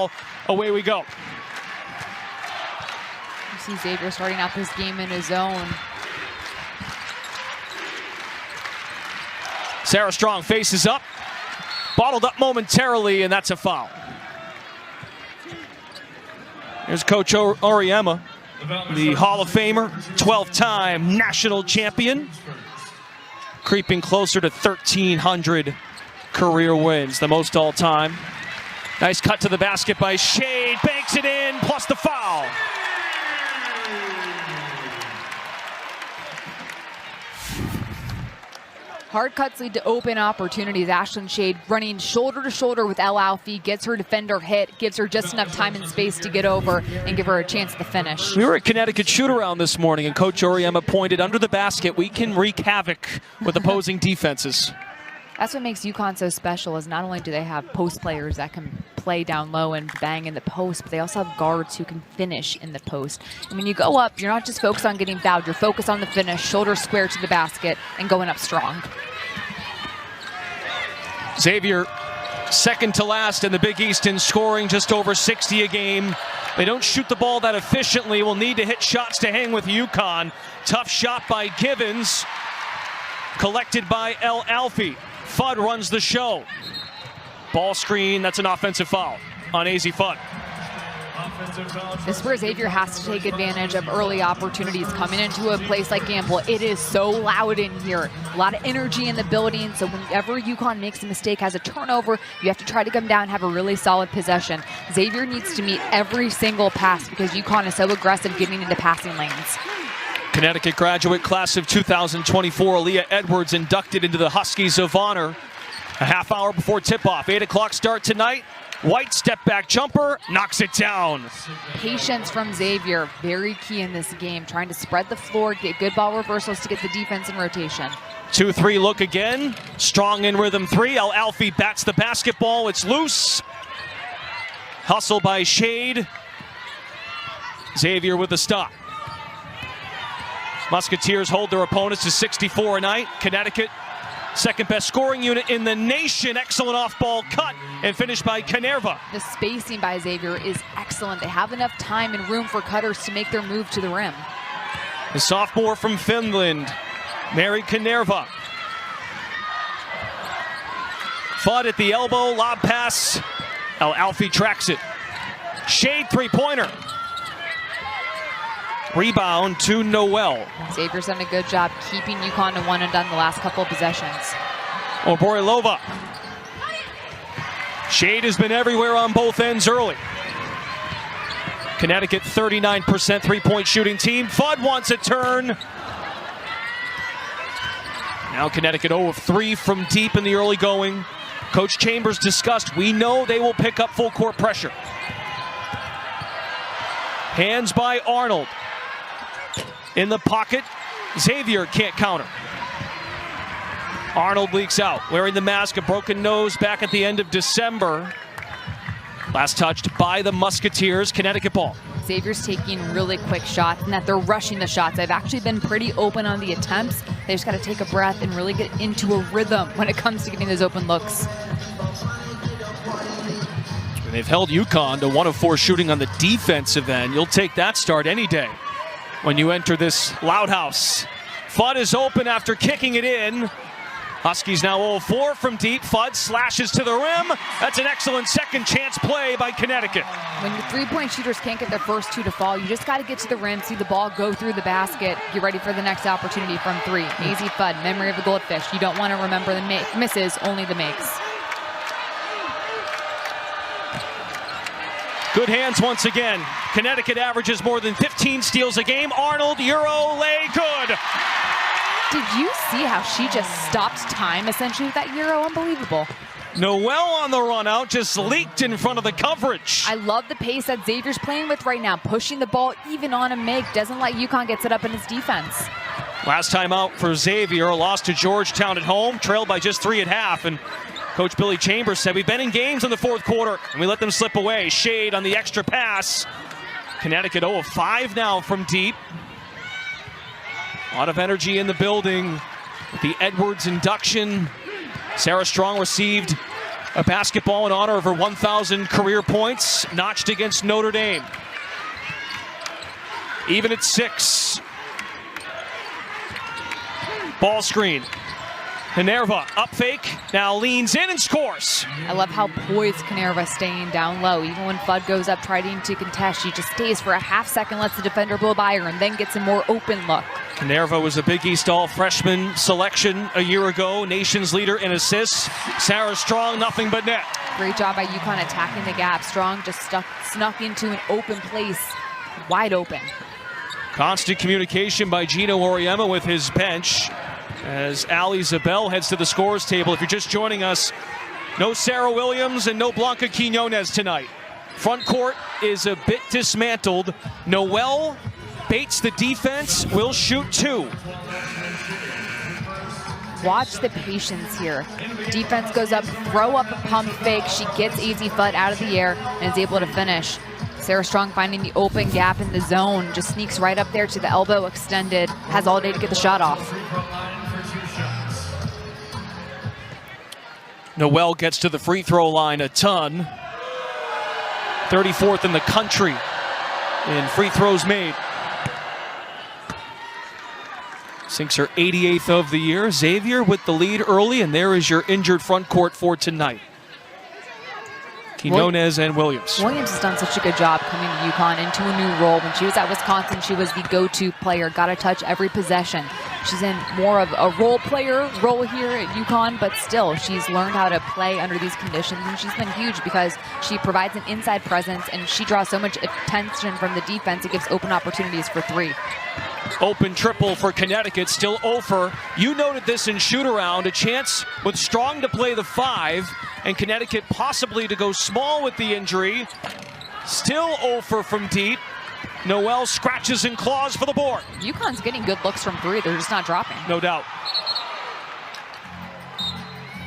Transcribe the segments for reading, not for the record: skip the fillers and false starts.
ball. Away we go. You see Xavier starting out this game in his zone. Sarah Strong faces up. Bottled up momentarily, and that's a foul. Here's Coach Auriemma, the Hall of Famer, 12-time national champion, creeping closer to 1,300 career wins, the most all-time. Nice cut to the basket by Shade, banks it in, plus the foul. Hard cuts lead to open opportunities. Ashlyn Shade running shoulder to shoulder with El Alfie, gets her defender hit, gives her just enough time and space to get over and give her a chance to finish. We were at Connecticut shoot-around this morning, and Coach Auriemma pointed, under the basket, we can wreak havoc with opposing defenses. That's what makes UConn so special, is not only do they have post players that can play down low and bang in the post, but they also have guards who can finish in the post. And when you go up, you're not just focused on getting fouled, you're focused on the finish, shoulder square to the basket, and going up strong. Xavier, second to last in the Big East in scoring, just over 60 a game. They don't shoot the ball that efficiently, will need to hit shots to hang with UConn. Tough shot by Givens, collected by El Alfie. Fudd runs the show. Ball screen, that's an offensive foul on AZ Fudd. This is where Xavier has to take advantage of early opportunities coming into a place like Gamble. It is so loud in here. A lot of energy in the building, so whenever UConn makes a mistake, has a turnover, you have to try to come down and have a really solid possession. Xavier needs to meet every single pass because UConn is so aggressive getting into passing lanes. Connecticut graduate class of 2024, Aaliyah Edwards inducted into the Huskies of Honor. A half hour before tip-off, 8 o'clock start tonight. White step back jumper, knocks it down. Patience from Xavier, very key in this game. Trying to spread the floor, get good ball reversals to get the defense in rotation. 2-3 look again. Strong in rhythm three. El Alfie bats the basketball. It's loose. Hustle by Shade. Xavier with the stop. Musketeers hold their opponents to 64 a night. Connecticut, second best scoring unit in the nation. Excellent off-ball cut and finished by Kanerva. The spacing by Xavier is excellent. They have enough time and room for cutters to make their move to the rim. The sophomore from Finland, Mary Kanerva. Fudd at the elbow, lob pass. El Alfie tracks it. Shade three-pointer. Rebound to Noel. Xavier's done a good job keeping UConn to one and done the last couple of possessions. Oborilova. Shade has been everywhere on both ends early. Connecticut 39% three-point shooting team. Fudd wants a turn. Now Connecticut 0 of 3 from deep in the early going. Coach Chambers discussed, we know they will pick up full court pressure. Hands by Arnold. In the pocket, Xavier can't counter. Arnold leaks out, wearing the mask, a broken nose back at the end of December. Last touched by the Musketeers, Connecticut ball. Xavier's taking really quick shots and that they're rushing the shots. They've actually been pretty open on the attempts. They just got to take a breath and really get into a rhythm when it comes to getting those open looks. They've held UConn to 1 of 4 shooting on the defensive end. You'll take that start any day when you enter this Loud House. Fudd is open after kicking it in. Huskies now 0-4 from deep. Fudd slashes to the rim. That's an excellent second chance play by Connecticut. When your three-point shooters can't get their first two to fall, you just got to get to the rim, see the ball go through the basket, get ready for the next opportunity from three. AZ Fudd, memory of a goldfish. You don't want to remember the misses, only the makes. Good hands once again. Connecticut averages more than 15 steals a game. Arnold, Euro, lay, good. Did you see how she just stopped time essentially with that Euro? Unbelievable. Noel on the run out, just leaked in front of the coverage. I love the pace that Xavier's playing with right now, pushing the ball even on a make, doesn't let UConn get set up in his defense. Last time out for Xavier, lost to Georgetown at home, trailed by just 3 at half, and Coach Billy Chambers said, we've been in games in the fourth quarter, and we let them slip away. Shade on the extra pass. Connecticut 0 of 5 now from deep. A lot of energy in the building with the Edwards induction. Sarah Strong received A basketball in honor of her 1,000 career points, notched against Notre Dame. Even at 6. Ball screen. Minerva up fake, now leans in and scores. I love how poised Minerva staying down low. Even when Fudd goes up trying to contest, she just stays for a half second, lets the defender blow by her, and then gets a more open look. Minerva was a Big East All-Freshman selection a year ago, nation's leader in assists. Sarah Strong, nothing but net. Great job by UConn attacking the gap. Strong just snuck into an open place, wide open. Constant communication by Geno Auriemma with his bench as Ali Zabel heads to the scores table. If you're just joining us, no Sarah Williams and no Blanca Quinones tonight. Front court is a bit dismantled. Noelle baits the defense, will shoot 2. Watch the patience here. Defense goes up, throw up a pump fake. She gets Easy Fudd out of the air and is able to finish. Sarah Strong finding the open gap in the zone, just sneaks right up there to the elbow extended, has all day to get the shot off. Noelle gets to the free throw line a ton. 34th in the country in free throws made. Sinks her 88th of the year. Xavier with the lead early, and there is your injured front court for tonight. Quinones and Williams. Williams has done such a good job coming to UConn into a new role. When she was at Wisconsin, she was the go-to player, got to touch every possession. She's in more of a role player role here at UConn, but still, she's learned how to play under these conditions, and she's been huge because she provides an inside presence, and she draws so much attention from the defense, it gives open opportunities for 3. Open triple for Connecticut, still 0 for. You noted this in shoot-around, a chance with Strong to play the 5, and Connecticut possibly to go small with the injury. Still 0 for from deep. Noelle scratches and claws for the board. UConn's getting good looks from 3, they're just not dropping. No doubt.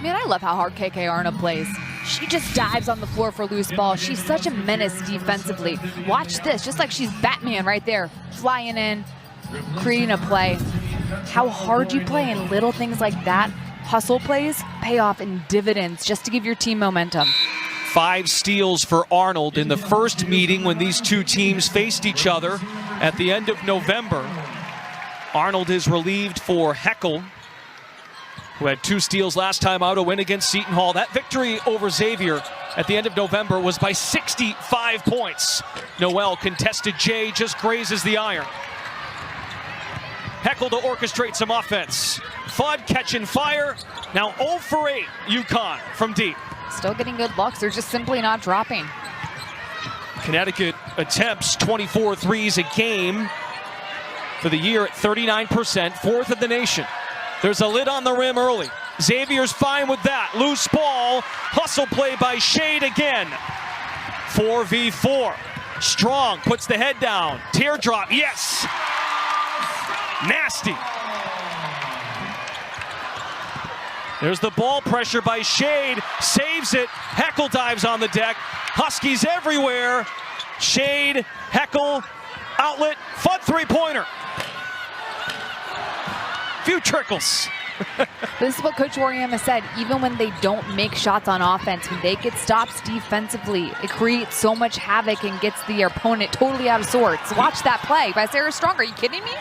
Man, I love how hard KK Arna plays. She just dives on the floor for loose ball. She's such a menace defensively. Watch this, just like she's Batman right there, flying in, creating a play. How hard you play in little things like that, hustle plays, pay off in dividends just to give your team momentum. 5 steals for Arnold in the first meeting when these two teams faced each other at the end of November. Arnold is relieved for Heckel, who had 2 steals last time out, a win against Seton Hall. That victory over Xavier at the end of November was by 65 points. Noelle contested Jay, just grazes the iron. Heckel to orchestrate some offense. Fudd catching fire. Now 0 for 8, UConn from deep. Still getting good looks, they're just simply not dropping. Connecticut attempts 24 threes a game for the year at 39%, 4th in the nation. There's a lid on the rim early. Xavier's fine with that. Loose ball, hustle play by Shade again. 4v4. Strong puts the head down. Teardrop, yes. Nasty. There's the ball pressure by Shade, saves it. Heckel dives on the deck. Huskies everywhere. Shade, Heckel, outlet, Fudd 3-pointer. Few trickles. This is what Coach Auriemma said. Even when they don't make shots on offense, when they get stops defensively, it creates so much havoc and gets the opponent totally out of sorts. Watch that play by Sarah Strong. Are you kidding me?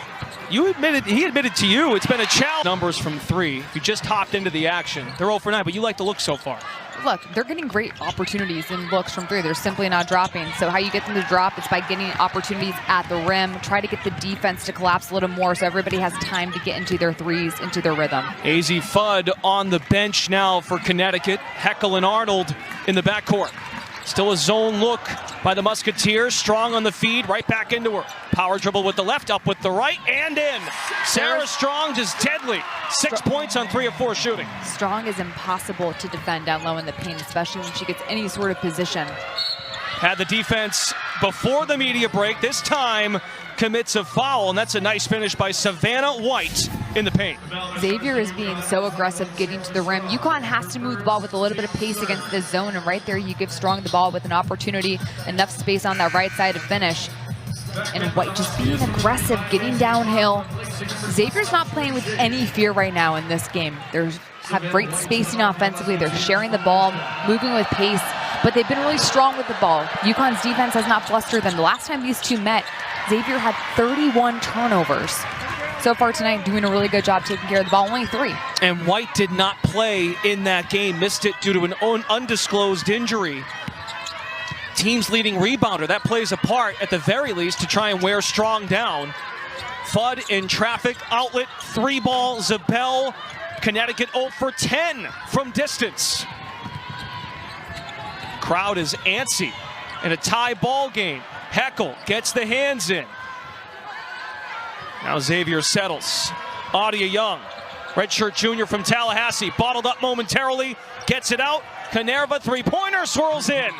You admitted, he admitted to you, it's been a challenge. Numbers from 3. If you just hopped into the action, they're 0 for 9, but you like the look so far. Look, they're getting great opportunities and looks from 3. They're simply not dropping. So how you get them to drop is by getting opportunities at the rim. Try to get the defense to collapse a little more so everybody has time to get into their threes, into their rhythm. AZ Fudd on the bench now for Connecticut. Heckel and Arnold in the backcourt. Still a zone look by the Musketeers. Strong on the feed, right back into her. Power dribble with the left, up with the right, and in. Sarah Strong just deadly. 6 points on 3 of 4 shooting. Strong is impossible to defend down low in the paint, especially when she gets any sort of position. Had the defense before the media break. This time commits a foul, and that's a nice finish by Savannah White in the paint. Xavier is being so aggressive getting to the rim. UConn has to move the ball with a little bit of pace against this zone, and right there you give Strong the ball with an opportunity, enough space on that right side to finish. And White just being aggressive, getting downhill. Xavier's not playing with any fear right now in this game. They have great spacing offensively. They're sharing the ball, moving with pace, but they've been really strong with the ball. UConn's defense has not flustered them. The last time these two met, Xavier had 31 turnovers. So far tonight, doing a really good job taking care of the ball, only 3. And White did not play in that game, missed it due to an undisclosed injury. Team's leading rebounder, that plays a part at the very least to try and wear Strong down. Fudd in traffic, outlet, 3-ball, Zabel. Connecticut 0 for 10 from distance. Crowd is antsy in a tie ball game. Heckel gets the hands in. Now Xavier settles. Audia Young, redshirt junior from Tallahassee, bottled up momentarily, gets it out. Canerva three-pointer swirls in.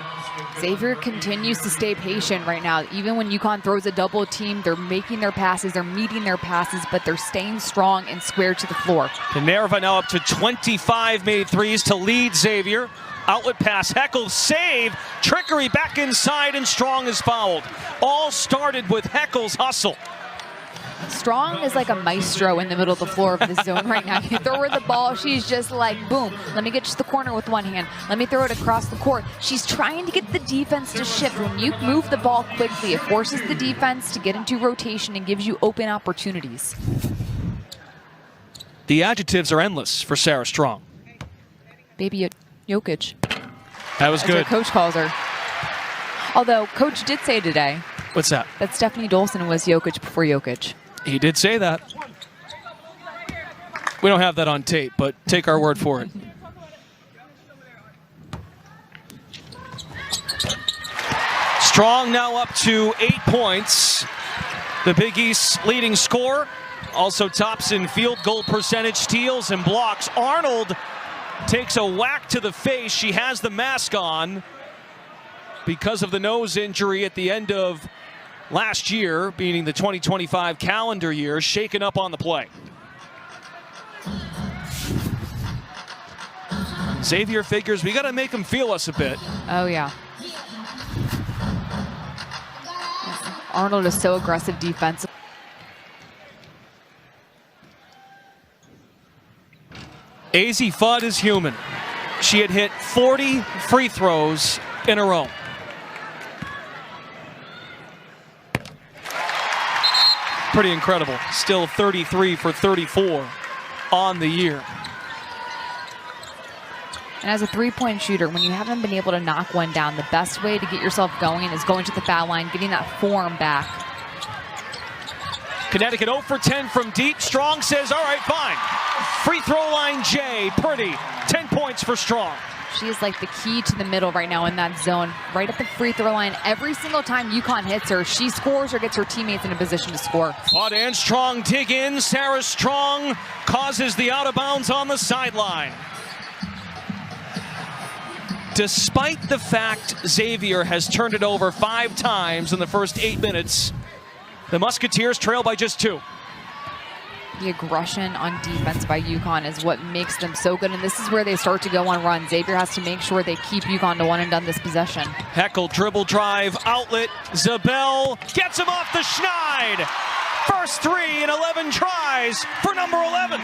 Xavier continues to stay patient right now. Even when UConn throws a double team, they're making their passes, they're meeting their passes, but they're staying strong and square to the floor. Canerva now up to 25 made threes to lead Xavier. Outlet pass, Heckel save, trickery back inside, and Strong is fouled. All started with Heckel's hustle. Strong is like a maestro in the middle of the floor of the zone right now. You throw her the ball, she's just like, boom, let me get to the corner with one hand. Let me throw it across the court. She's trying to get the defense to shift. When you move the ball quickly, it forces the defense to get into rotation and gives you open opportunities. The adjectives are endless for Sarah Strong. Baby Jokic. That was good. As her coach calls her. Although, coach did say today. What's that? That Stephanie Dolson was Jokic before Jokic. He did say that. We don't have that on tape, but take our word for it. Strong now up to 8 points. The Big East's leading scorer. Also tops in field goal percentage, steals and blocks. Arnold takes a whack to the face. She has the mask on because of the nose injury at the end of last year, meaning the 2025 calendar year, shaken up on the play. Xavier figures we got to make them feel us a bit. Oh, yeah. Arnold is so aggressive defensively. Azzi Fudd is human. She had hit 40 free throws in a row. Pretty incredible. Still 33 for 34 on the year. And as a three-point shooter, when you haven't been able to knock one down, the best way to get yourself going is going to the foul line, getting that form back. Connecticut 0 for 10 from deep. Strong says, all right, fine. Free throw line J, pretty. 10 points for Strong. She is like the key to the middle right now in that zone, right at the free throw line. Every single time UConn hits her, she scores or gets her teammates in a position to score. Fudd and Strong dig in. Sarah Strong causes the out of bounds on the sideline. Despite the fact Xavier has turned it over 5 times in the first 8 minutes, the Musketeers trail by just 2. The aggression on defense by UConn is what makes them so good, and this is where they start to go on runs. Xavier has to make sure they keep UConn to one and done this possession. Heckel dribble drive, outlet, Zabel gets him off the schneid. First 3 in 11 tries for number 11.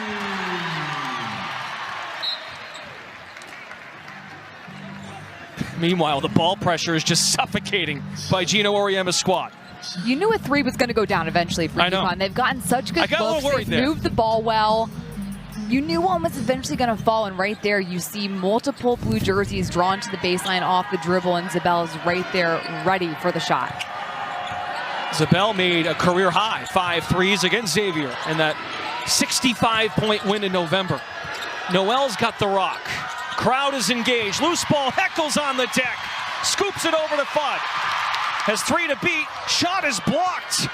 Meanwhile, the ball pressure is just suffocating by Geno Auriemma's squad. You knew a 3 was going to go down eventually for UConn. They've gotten such good looks. They've moved the ball well. You knew one was eventually going to fall, and right there you see multiple blue jerseys drawn to the baseline off the dribble, and Zabel's right there ready for the shot. Zabel made a career high 5 threes against Xavier in that 65-point win in November. Noel's got the rock. Crowd is engaged. Loose ball. Heckel's on the deck. Scoops it over to Fudd. Has 3 to beat. Shot is blocked.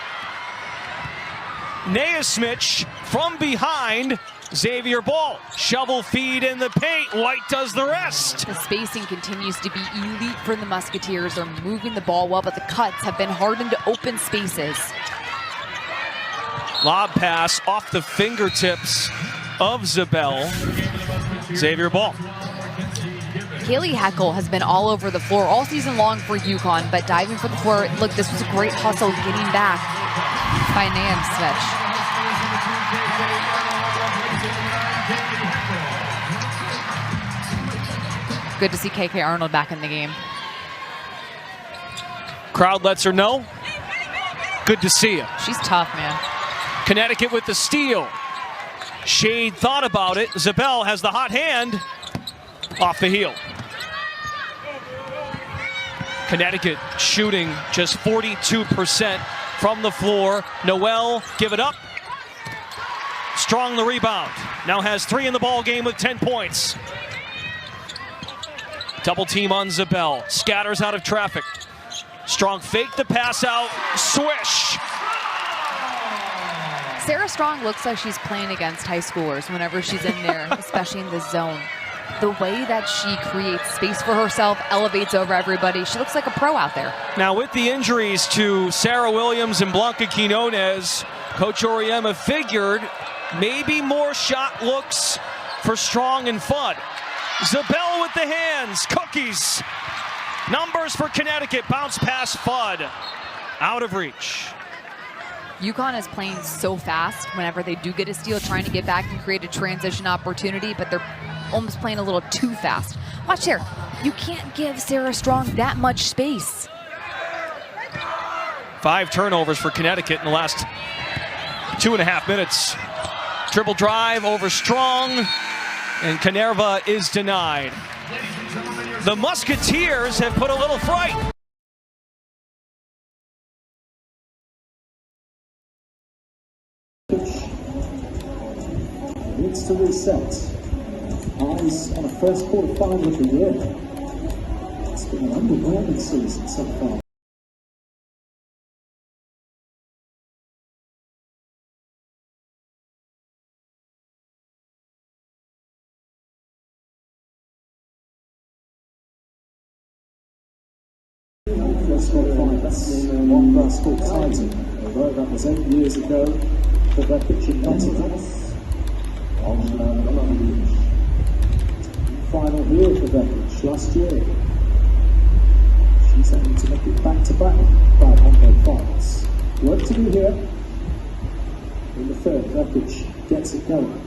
Naismith from behind. Xavier ball. Shovel feed in the paint. White does the rest. The spacing continues to be elite for the Musketeers. They're moving the ball well, but the cuts have been hardened to open spaces. Lob pass off the fingertips of Zabel. Xavier ball. Kaylee Heckel has been all over the floor all season long for UConn, but diving for the floor. Look, this was a great hustle getting back by Nan Svich. Good to see KK Arnold back in the game. Crowd lets her know. Good to see you. She's tough, man. Connecticut with the steal. Shade thought about it. Zabel has the hot hand. Off the heel. Connecticut shooting just 42% from the floor. Noel, give it up. Strong the rebound. Now has 3 in the ball game with 10 points. Double team on Zabel. Scatters out of traffic. Strong fake the pass out. Swish. Sarah Strong looks like she's playing against high schoolers whenever she's in there, especially in the zone. The way that she creates space for herself, elevates over everybody. She looks like a pro out there. Now with the injuries to Sarah Williams and Blanca Quinones, Coach Auriemma figured maybe more shot looks for Strong and Fudd. Zabel with the hands, cookies. Numbers for Connecticut, bounce pass Fudd. Out of reach. UConn is playing so fast whenever they do get a steal, trying to get back and create a transition opportunity, but they're almost playing a little too fast. Watch here. You can't give Sarah Strong that much space. 5 turnovers for Connecticut in the last 2.5 minutes. Dribble drive over Strong, and Canerva is denied. The Musketeers have put a little fright. Needs to reset. Eyes on a first quarterfinal of the year. It's been an underwhelming season so far. First quarterfinals, one glass court title. Although that was 8 years ago, for their pitching not enough. Final here for Vekic last year. She's aiming to make it back-to-back by Honda finals. Work to do here. In the third, Vekic gets it going.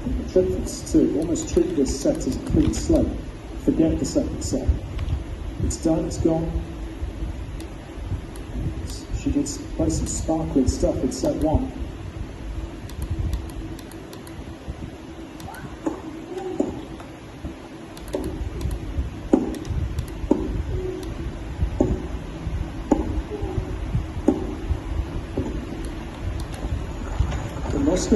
The trick is to almost treat this set as a clean slate. Forget the second set. It's done, it's gone. She did play some sparkling stuff in set 1. The